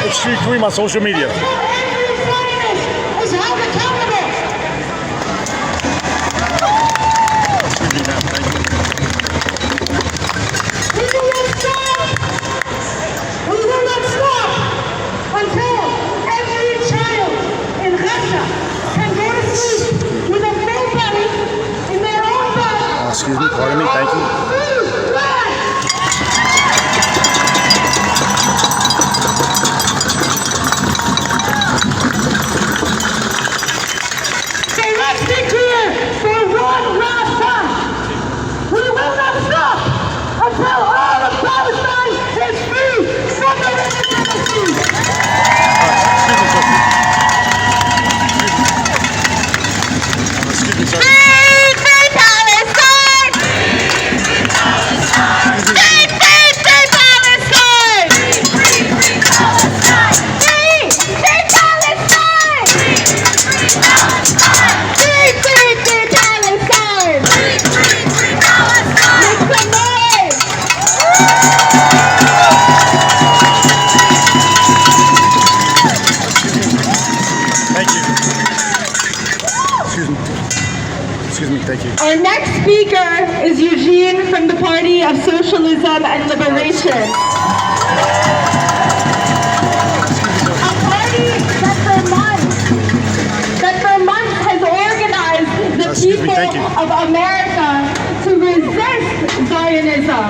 Extreme Cream on social media. Excuse me, pardon me, thank you. So let's be clear, for one last time, we will not stop until all of Palestine is free from the legitimacy. Excuse me, sir. Our next speaker is Eugene from the Party of Socialism and Liberation. A party that for months has organized the people of America to resist Zionism,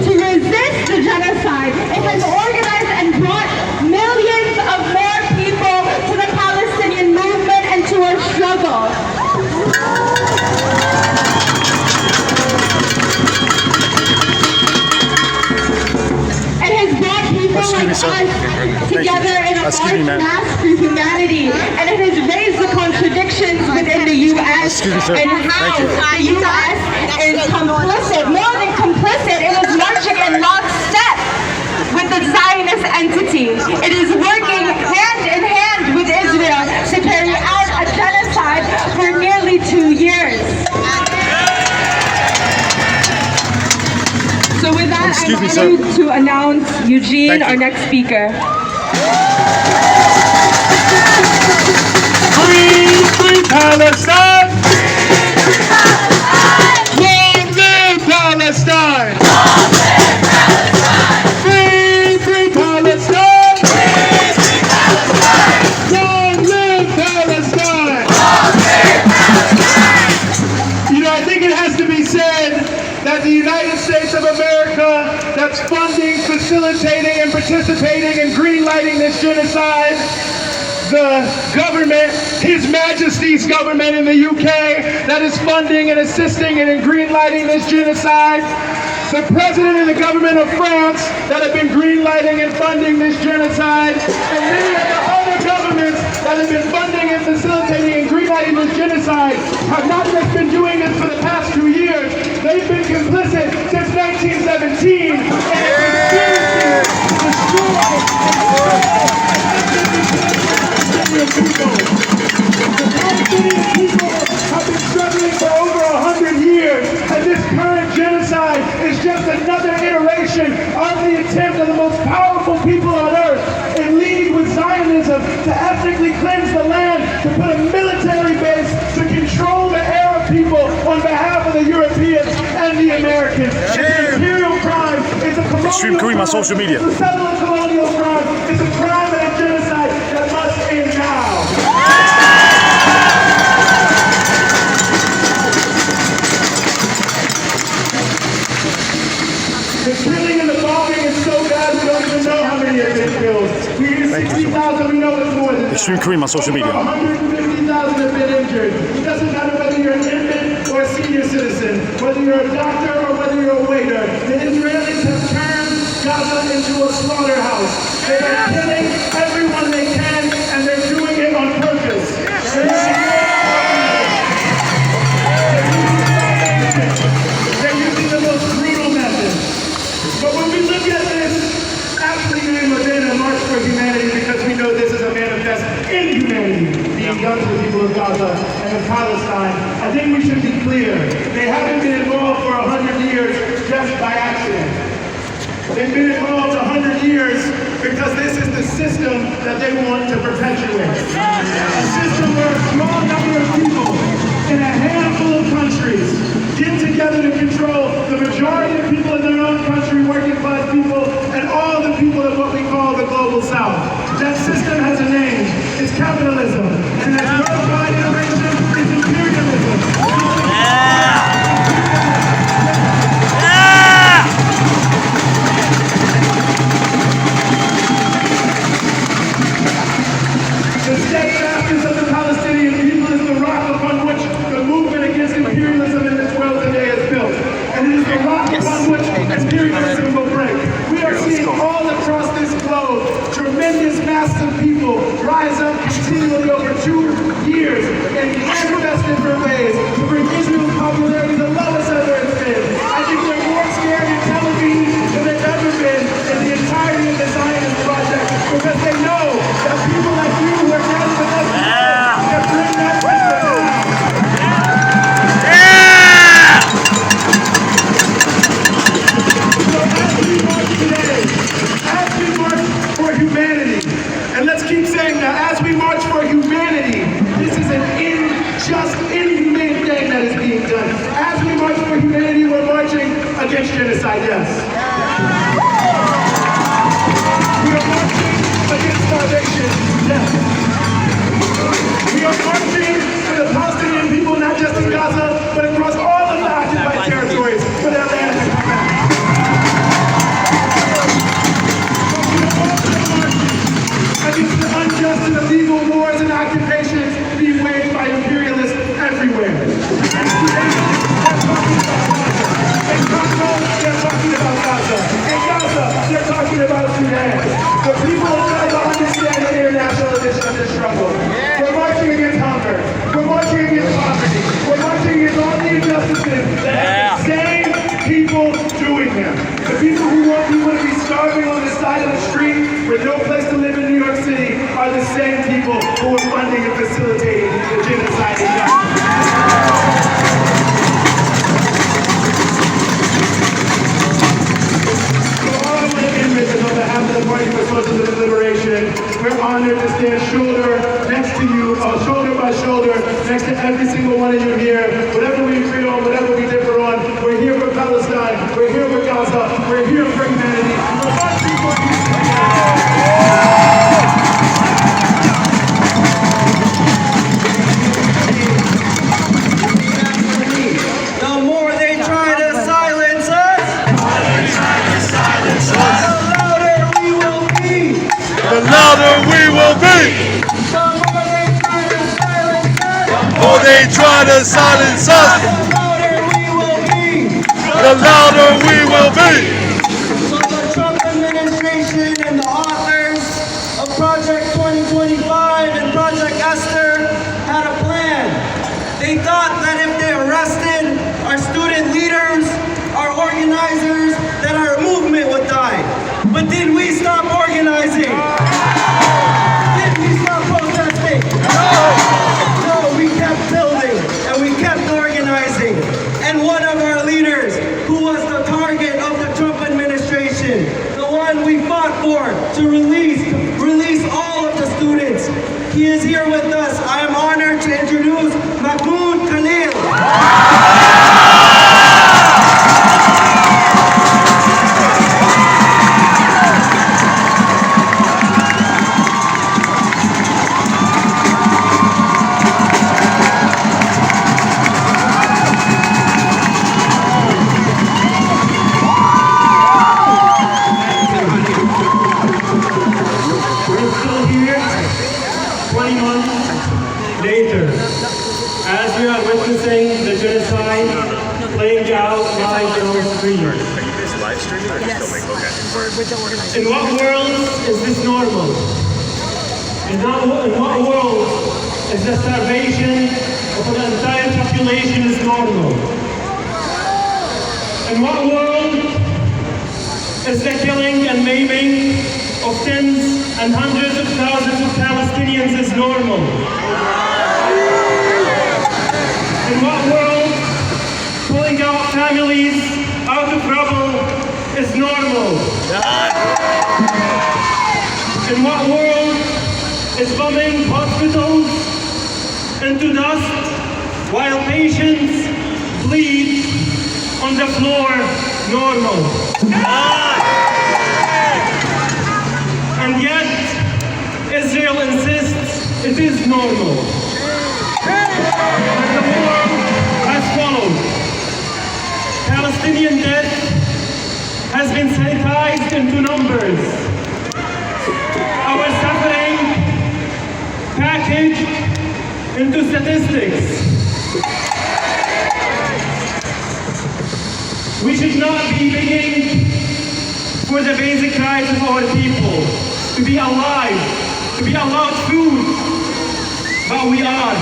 to resist the genocide. It has organized and brought millions of more people to the Palestinian movement and to our struggle. Together in a large mass for humanity, and it has raised the contradictions within the U.S. and how the U.S. is complicit, more than complicit, it is marching in lockstep with the Zionist entity. It is working hand in hand with Israel to carry out a genocide for nearly 2 years. So with that, I'm honored to announce Eugene, our next speaker. Free Palestine! Long live Palestine! Free Palestine! Long live Palestine! You know, I think it has to be said that the United States of America, that's funding, facilitating, and participating in greenlighting this genocide, the government, His Majesty's government in the UK, that is funding and assisting and greenlighting this genocide, the President and the government of France, that have been greenlighting and funding this genocide, and many of the other governments that have been funding and facilitating and greenlighting this genocide, have not just been doing this for the past 2 years, they've been complicit since 1917 in a conspiracy to destroy the people. The Palestinian people have been struggling for over 100 years, and this current genocide is just another iteration of the attempt of the most powerful people on earth in league with Zionism to ethnically cleanse the land, to put a military base to control the Arab people on behalf of the Europeans and the Americans. It's an imperial crime. It's a colonial Extreme Kareem on social media. It's a settler colonial crime. It's a crime and a genocide that must end now. The killing and the bombing is so bad we don't even know how many have been killed. We hear 60,000, we know it's more than that. Extreme Kareem on social media. 150,000 have been injured. It doesn't matter whether you're an infant or a senior citizen, whether you're a doctor or whether you're a waiter. The Israelis have turned Gaza into a slaughterhouse. They are killing everyone they can, and they're doing it on purpose. They're using the most brutal methods. But when we look at this aptly named event, a March for Humanity, because we know this is a manifest in inhumanity being done to the people of Gaza and in Palestine, I think we should be clear. They haven't been involved for 100 years just by accident. They've been involved 100 years because this is the system that they want to perpetuate. A system where a small number of people in a handful of countries get together to control the majority of people in their own country, working class people, and all the people of what we call the global south. That system has a name. It's capitalism. And that worldwide innovation is imperialism. The steadfastness of the Palestinian people is the rock upon which the movement against imperialism in this world today is built. And it is the rock upon which imperialism will break. We are seeing all across this globe tremendous masses of people rise up continually over 2 years in manifest different ways to bring Israel's popularity the lowest ever it's been. I think they're more scared in Tel Aviv than they've ever been in the entirety of the Zionist project because they know that people like you who are down with us can bring that system down. So as we march today, as we march for humanity, and let's keep saying that, as we march for humanity, this is an unjust, inhumane thing that is being done. As we march for humanity, we're marching against genocide, yes. We are marching against starvation, yes. We are marching for the Palestinian people, not just in Gaza, but across all of the occupied territories, for their land to come back. But we are also marching against the unjust and illegal wars and occupations being waged by imperialists everywhere. And today, they're talking about Gaza. In Congo, they're talking about Gaza. In Gaza, they're talking about Sudan. The people of Gaza understand the international edition of this struggle. We're marching against hunger. We're marching against poverty. We're marching against all the injustices that have the same people doing them. The people who want people to be starving on the side of the street with no place to live in New York City are the same people who are funding and facilitating the genocide in Gaza. On behalf of the Party for Socialism and Liberation, we're honored to stand shoulder next to you, shoulder by shoulder, next to every single one of you here. Whatever we agree on, whatever we differ on, we're here for Palestine, we're here for Gaza, we're here for humanity. We're marching for The more they try to silence us, the louder we will be. The more they try to silence us, the louder we will be. So the Trump administration and the authors of Project 2025 and Project Esther had a plan. They thought that if they arrested our student leaders, our organizers, that our movement would die. But did we stop organizing? Did we stop protesting? No, we kept building and we kept organizing. And one of our leaders, who was the target of the Trump administration, the one we fought for to release all of the students, he is here with us. I am honored to introduce Mahmoud Khalil. Later, as we are witnessing the genocide playing out live in our streets. In what world is this normal? In what world is the starvation of an entire population is normal? In what world is the killing and maiming of tens and hundreds of thousands of Palestinians is normal? In what world pulling out families out of rubble is normal? In what world is bombing hospitals into dust while patients bleed on the floor normal? And yet, Israel insists it is normal. And the world has followed. Palestinian death has been sanitized into numbers. Our suffering packaged into statistics. We should not be begging for the basic rights of our people, to be alive, to be allowed food, but we are.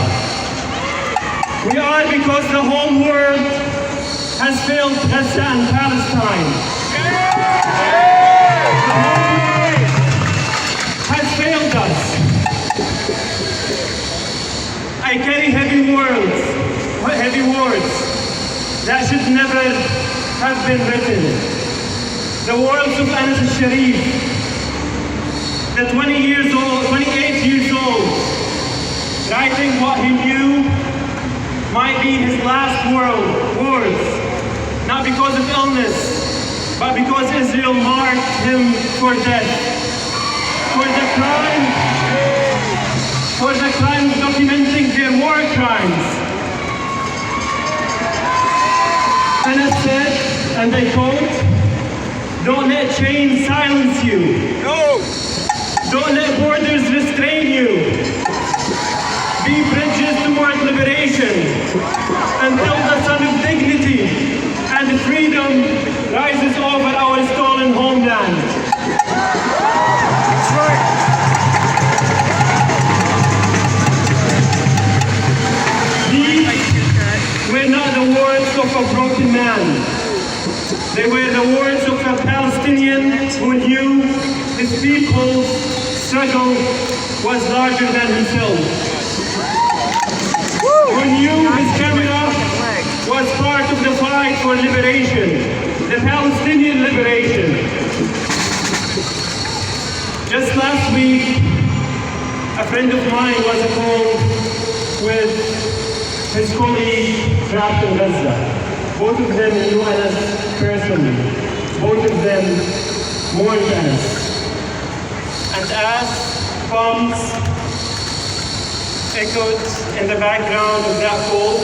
We are because the whole world has failed Gaza and Palestine. The whole world has failed us. I carry heavy words that should never have been written. The words of Anas al-Sharif, the 28 years old, writing what he knew might be his last words, not because of illness, but because Israel marked him for death, for the crime of documenting their war crimes. Anas said, and I quote, "Don't let chains silence you. No. Don't let borders restrain you. Be bridges toward liberation until the sun of dignity and freedom rises over our stolen homeland." That's right. These were not the words of a broken man. They were the words of a Palestinian who knew his people's struggle was larger than himself. Who knew his camera was part of the fight for liberation, the Palestinian liberation. Just last week, a friend of mine was called with his colleague trapped in Gaza. Both of them knew us personally. Both of them mourned us. And as bombs echoed in the background of that call,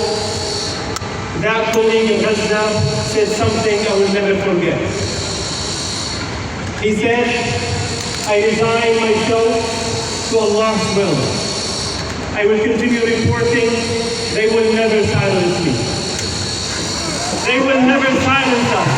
that colleague in Gaza said something I will never forget. He said, "I resign myself to Allah's will. I will continue reporting. They will never silence me. They will never silence us."